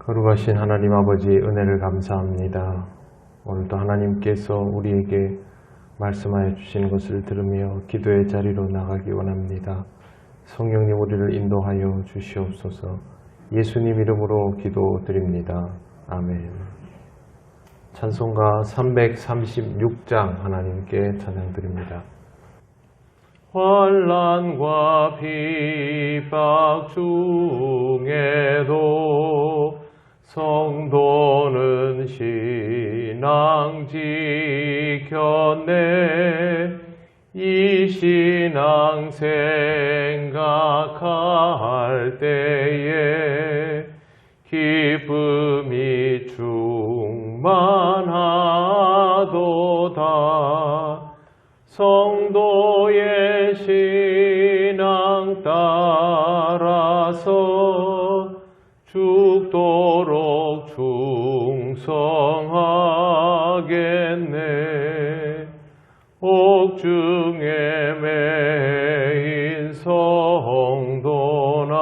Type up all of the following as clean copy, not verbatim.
거룩하신 하나님 아버지 은혜를 감사합니다. 오늘도 하나님께서 우리에게 말씀하여 주시는 것을 들으며 기도의 자리로 나가기 원합니다. 성령님 우리를 인도하여 주시옵소서. 예수님 이름으로 기도드립니다. 아멘. 찬송가 336장 하나님께 찬양드립니다. 환난과 핍박 중에도 성도는 신앙 지켰네. 이 신앙 생각할 때에 기쁨이 충만하도다. 성도의 신앙 따라서 죽도록 충성하겠네. 옥중에 매인 성도나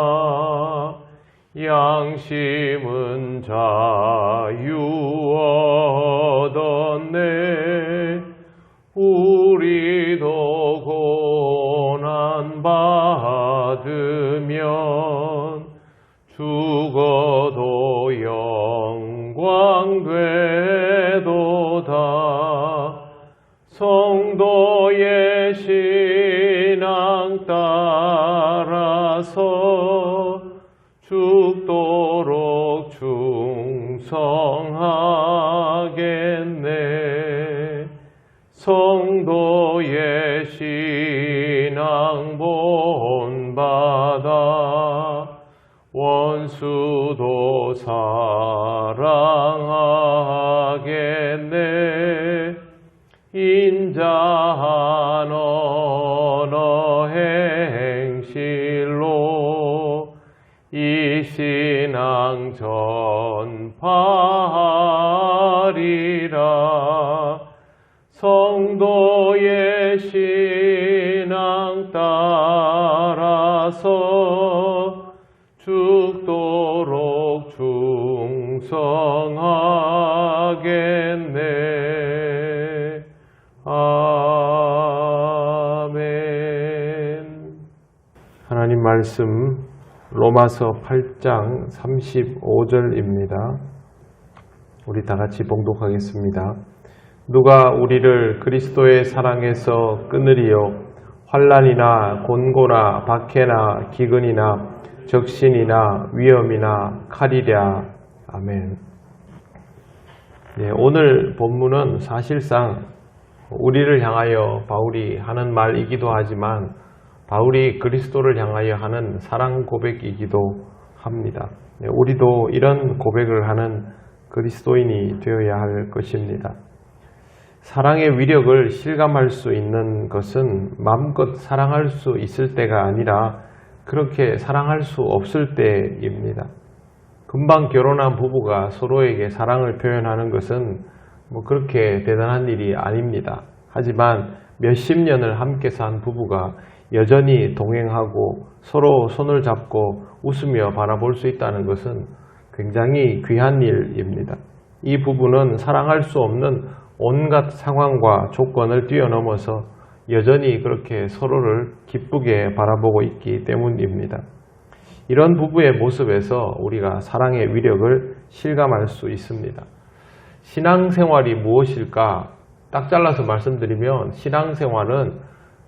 양심은 자유 얻었네. 우리도 고난 받으면 죽어도 영광 되도다. 성도의 신앙 따라서 죽도록 충성하겠네. 성도의 신앙 본받아 원수도 사랑하겠네. 인자한 언어 행실로 이 신앙 전파하리라. 성도의 신앙 따라서 죽도록 충성하겠네. 아멘. 하나님 말씀 로마서 8장 35절입니다. 우리 다 같이 봉독하겠습니다. 누가 우리를 그리스도의 사랑에서 끊으리요? 환난이나 곤고나 박해나 기근이나 적신이나 위험이나 칼이랴. 아멘. 오늘 본문은 사실상 우리를 향하여 바울이 하는 말이기도 하지만 바울이 그리스도를 향하여 하는 사랑 고백이기도 합니다. 우리도 이런 고백을 하는 그리스도인이 되어야 할 것입니다. 사랑의 위력을 실감할 수 있는 것은 마음껏 사랑할 수 있을 때가 아니라 그렇게 사랑할 수 없을 때입니다. 금방 결혼한 부부가 서로에게 사랑을 표현하는 것은 그렇게 대단한 일이 아닙니다. 하지만 몇십 년을 함께 산 부부가 여전히 동행하고 서로 손을 잡고 웃으며 바라볼 수 있다는 것은 굉장히 귀한 일입니다. 이 부부는 사랑할 수 없는 온갖 상황과 조건을 뛰어넘어서 여전히 그렇게 서로를 기쁘게 바라보고 있기 때문입니다. 이런 부부의 모습에서 우리가 사랑의 위력을 실감할 수 있습니다. 신앙생활이 무엇일까? 딱 잘라서 말씀드리면 신앙생활은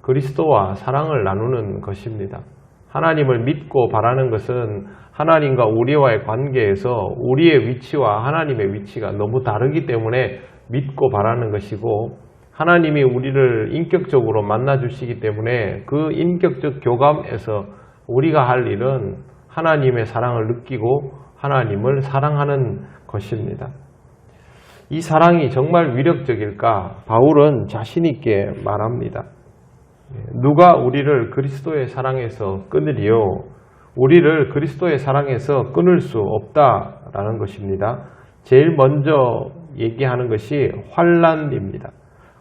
그리스도와 사랑을 나누는 것입니다. 하나님을 믿고 바라는 것은 하나님과 우리와의 관계에서 우리의 위치와 하나님의 위치가 너무 다르기 때문에 믿고 바라는 것이고, 하나님이 우리를 인격적으로 만나주시기 때문에 그 인격적 교감에서 우리가 할 일은 하나님의 사랑을 느끼고 하나님을 사랑하는 것입니다. 이 사랑이 정말 위력적일까? 바울은 자신 있게 말합니다. 누가 우리를 그리스도의 사랑에서 끊으리요? 우리를 그리스도의 사랑에서 끊을 수 없다라는 것입니다. 제일 먼저 얘기하는 것이 환난입니다.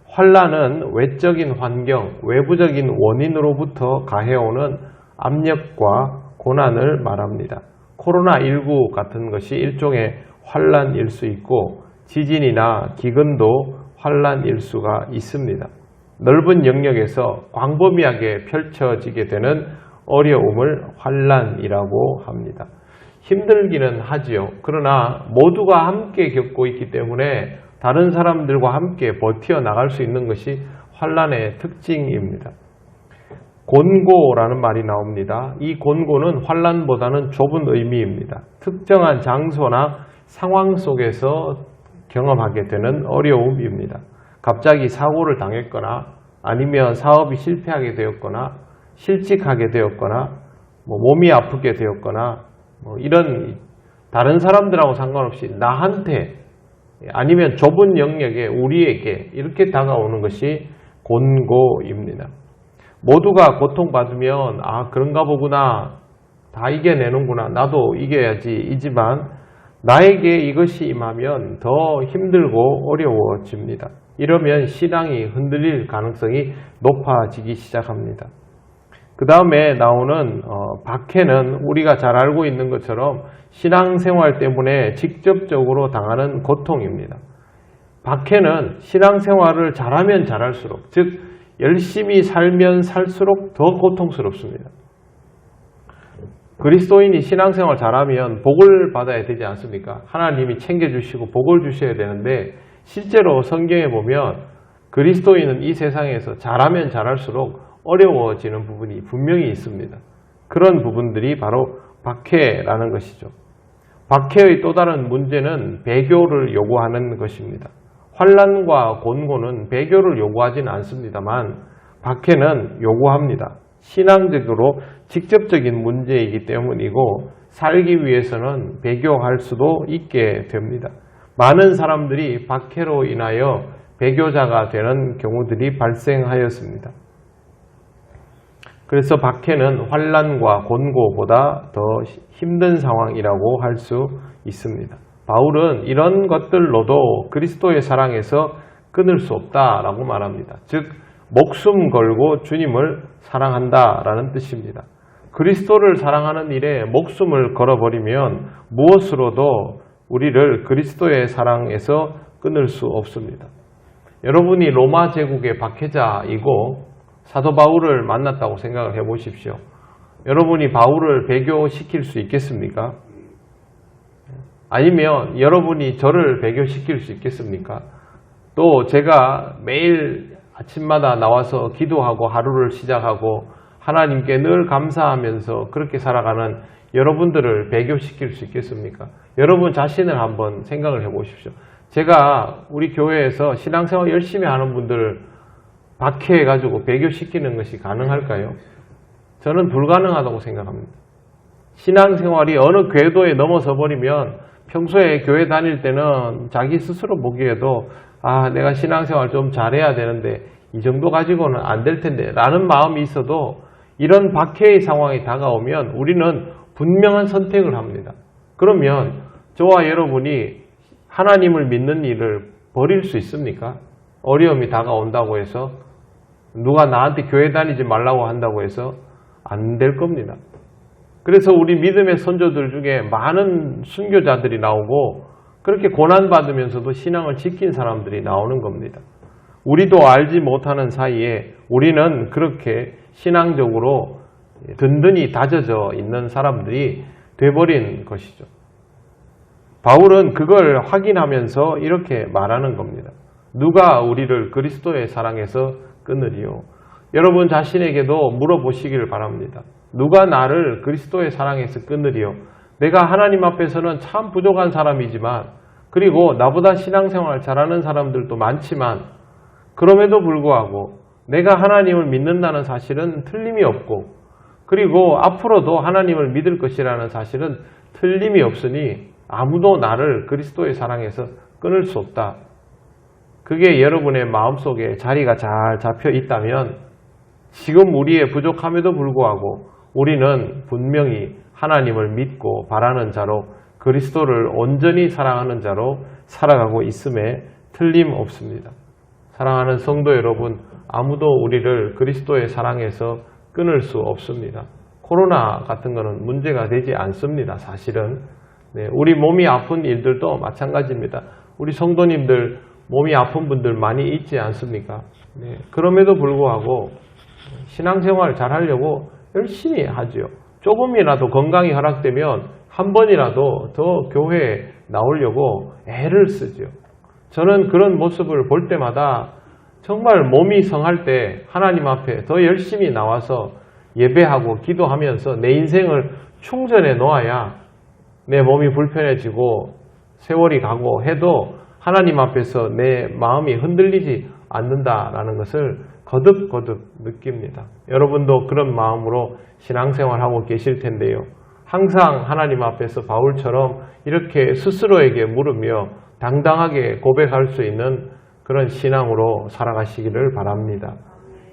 환난은 외적인 환경, 외부적인 원인으로부터 가해오는 압력과 고난을 말합니다. 코로나19 같은 것이 일종의 환란일 수 있고 지진이나 기근도 환란일 수가 있습니다. 넓은 영역에서 광범위하게 펼쳐지게 되는 어려움을 환란이라고 합니다. 힘들기는 하지요. 그러나 모두가 함께 겪고 있기 때문에 다른 사람들과 함께 버텨나갈 수 있는 것이 환란의 특징입니다. 곤고라는 말이 나옵니다. 이 곤고는 환란보다는 좁은 의미입니다. 특정한 장소나 상황 속에서 경험하게 되는 어려움입니다. 갑자기 사고를 당했거나 아니면 사업이 실패하게 되었거나 실직하게 되었거나 몸이 아프게 되었거나 이런 다른 사람들하고 상관없이 나한테 아니면 좁은 영역에 우리에게 이렇게 다가오는 것이 곤고입니다. 모두가 고통받으면 그런가 보구나, 다 이겨내는구나, 나도 이겨야지 이지만 나에게 이것이 임하면 더 힘들고 어려워집니다. 이러면 신앙이 흔들릴 가능성이 높아지기 시작합니다. 그 다음에 나오는 박해는 우리가 잘 알고 있는 것처럼 신앙생활 때문에 직접적으로 당하는 고통입니다. 박해는 신앙생활을 잘하면 잘할수록, 즉 열심히 살면 살수록 더 고통스럽습니다. 그리스도인이 신앙생활 잘하면 복을 받아야 되지 않습니까? 하나님이 챙겨주시고 복을 주셔야 되는데 실제로 성경에 보면 그리스도인은 이 세상에서 잘하면 잘할수록 어려워지는 부분이 분명히 있습니다. 그런 부분들이 바로 박해라는 것이죠. 박해의 또 다른 문제는 배교를 요구하는 것입니다. 환난과 곤고는 배교를 요구하지는 않습니다만 박해는 요구합니다. 신앙적으로 직접적인 문제이기 때문이고 살기 위해서는 배교할 수도 있게 됩니다. 많은 사람들이 박해로 인하여 배교자가 되는 경우들이 발생하였습니다. 그래서 박해는 환난과 곤고보다 더 힘든 상황이라고 할 수 있습니다. 바울은 이런 것들로도 그리스도의 사랑에서 끊을 수 없다라고 말합니다. 즉 목숨 걸고 주님을 사랑한다라는 뜻입니다. 그리스도를 사랑하는 일에 목숨을 걸어버리면 무엇으로도 우리를 그리스도의 사랑에서 끊을 수 없습니다. 여러분이 로마 제국의 박해자이고 사도 바울을 만났다고 생각을 해보십시오. 여러분이 바울을 배교시킬 수 있겠습니까? 아니면 여러분이 저를 배교시킬 수 있겠습니까? 또 제가 매일 아침마다 나와서 기도하고 하루를 시작하고 하나님께 늘 감사하면서 그렇게 살아가는 여러분들을 배교시킬 수 있겠습니까? 여러분 자신을 한번 생각을 해보십시오. 제가 우리 교회에서 신앙생활 열심히 하는 분들을 박해해가지고 배교시키는 것이 가능할까요? 저는 불가능하다고 생각합니다. 신앙생활이 어느 궤도에 넘어서 버리면 평소에 교회 다닐 때는 자기 스스로 보기에도 내가 신앙생활 좀 잘해야 되는데 이 정도 가지고는 안 될 텐데 라는 마음이 있어도 이런 박해의 상황이 다가오면 우리는 분명한 선택을 합니다. 그러면 저와 여러분이 하나님을 믿는 일을 버릴 수 있습니까? 어려움이 다가온다고 해서 누가 나한테 교회 다니지 말라고 한다고 해서 안 될 겁니다. 그래서 우리 믿음의 선조들 중에 많은 순교자들이 나오고 그렇게 고난받으면서도 신앙을 지킨 사람들이 나오는 겁니다. 우리도 알지 못하는 사이에 우리는 그렇게 신앙적으로 든든히 다져져 있는 사람들이 돼버린 것이죠. 바울은 그걸 확인하면서 이렇게 말하는 겁니다. 누가 우리를 그리스도의 사랑에서 끊으리요? 여러분 자신에게도 물어보시길 바랍니다. 누가 나를 그리스도의 사랑에서 끊으리요? 내가 하나님 앞에서는 참 부족한 사람이지만 그리고 나보다 신앙생활 잘하는 사람들도 많지만 그럼에도 불구하고 내가 하나님을 믿는다는 사실은 틀림이 없고 그리고 앞으로도 하나님을 믿을 것이라는 사실은 틀림이 없으니 아무도 나를 그리스도의 사랑에서 끊을 수 없다. 그게 여러분의 마음속에 자리가 잘 잡혀 있다면 지금 우리의 부족함에도 불구하고 우리는 분명히 하나님을 믿고 바라는 자로 그리스도를 온전히 사랑하는 자로 살아가고 있음에 틀림없습니다. 사랑하는 성도 여러분, 아무도 우리를 그리스도의 사랑에서 끊을 수 없습니다. 코로나 같은 거는 문제가 되지 않습니다. 사실은. 네, 우리 몸이 아픈 일들도 마찬가지입니다. 우리 성도님들 몸이 아픈 분들 많이 있지 않습니까? 네, 그럼에도 불구하고 신앙생활 잘 하려고 열심히 하죠. 조금이라도 건강이 허락되면 한 번이라도 더 교회에 나오려고 애를 쓰죠. 저는 그런 모습을 볼 때마다 정말 몸이 성할 때 하나님 앞에 더 열심히 나와서 예배하고 기도하면서 내 인생을 충전해 놓아야 내 몸이 불편해지고 세월이 가고 해도 하나님 앞에서 내 마음이 흔들리지 않는다라는 것을 거듭거듭 느낍니다. 여러분도 그런 마음으로 신앙생활하고 계실 텐데요. 항상 하나님 앞에서 바울처럼 이렇게 스스로에게 물으며 당당하게 고백할 수 있는 그런 신앙으로 살아가시기를 바랍니다.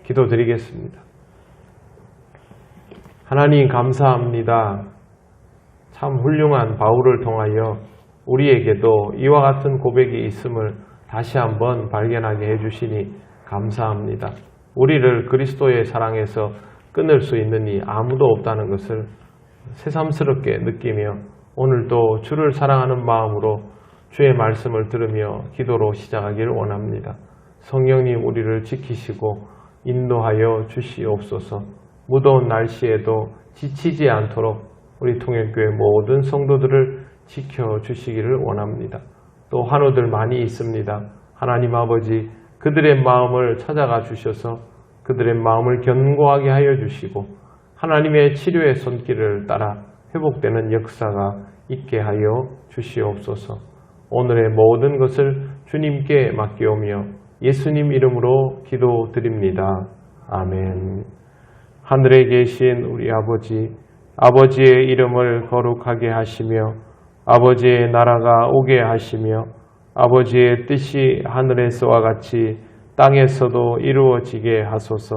기도드리겠습니다. 하나님 감사합니다. 참 훌륭한 바울을 통하여 우리에게도 이와 같은 고백이 있음을 다시 한번 발견하게 해주시니 감사합니다. 우리를 그리스도의 사랑에서 끊을 수 있는 이 아무도 없다는 것을 새삼스럽게 느끼며 오늘도 주를 사랑하는 마음으로 주의 말씀을 들으며 기도로 시작하기를 원합니다. 성령님 우리를 지키시고 인도하여 주시옵소서. 무더운 날씨에도 지치지 않도록 우리 통일교회 모든 성도들을 지켜주시기를 원합니다. 또 환우들 많이 있습니다. 하나님 아버지 그들의 마음을 찾아가 주셔서 그들의 마음을 견고하게 하여 주시고 하나님의 치료의 손길을 따라 회복되는 역사가 있게 하여 주시옵소서. 오늘의 모든 것을 주님께 맡기오며 예수님 이름으로 기도드립니다. 아멘. 하늘에 계신 우리 아버지의 이름을 거룩하게 하시며 아버지의 나라가 오게 하시며 아버지의 뜻이 하늘에서와 같이 땅에서도 이루어지게 하소서.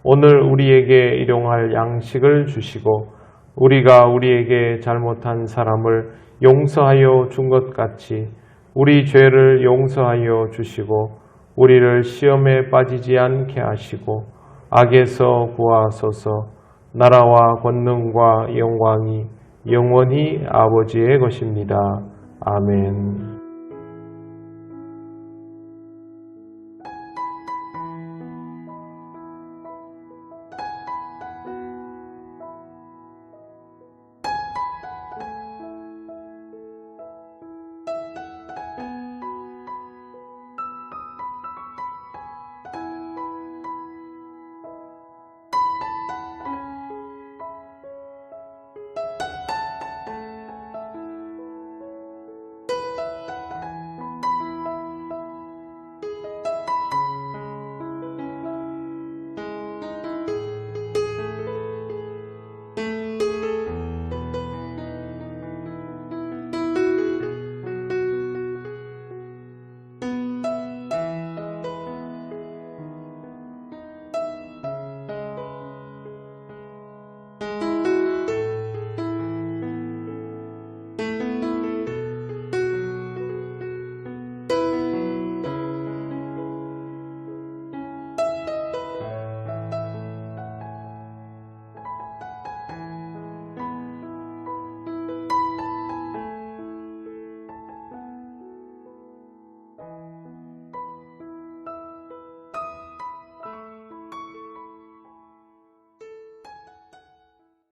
오늘 우리에게 일용할 양식을 주시고 우리가 우리에게 잘못한 사람을 용서하여 준 것 같이 우리 죄를 용서하여 주시고 우리를 시험에 빠지지 않게 하시고 악에서 구하소서. 나라와 권능과 영광이 영원히 아버지의 것입니다. 아멘.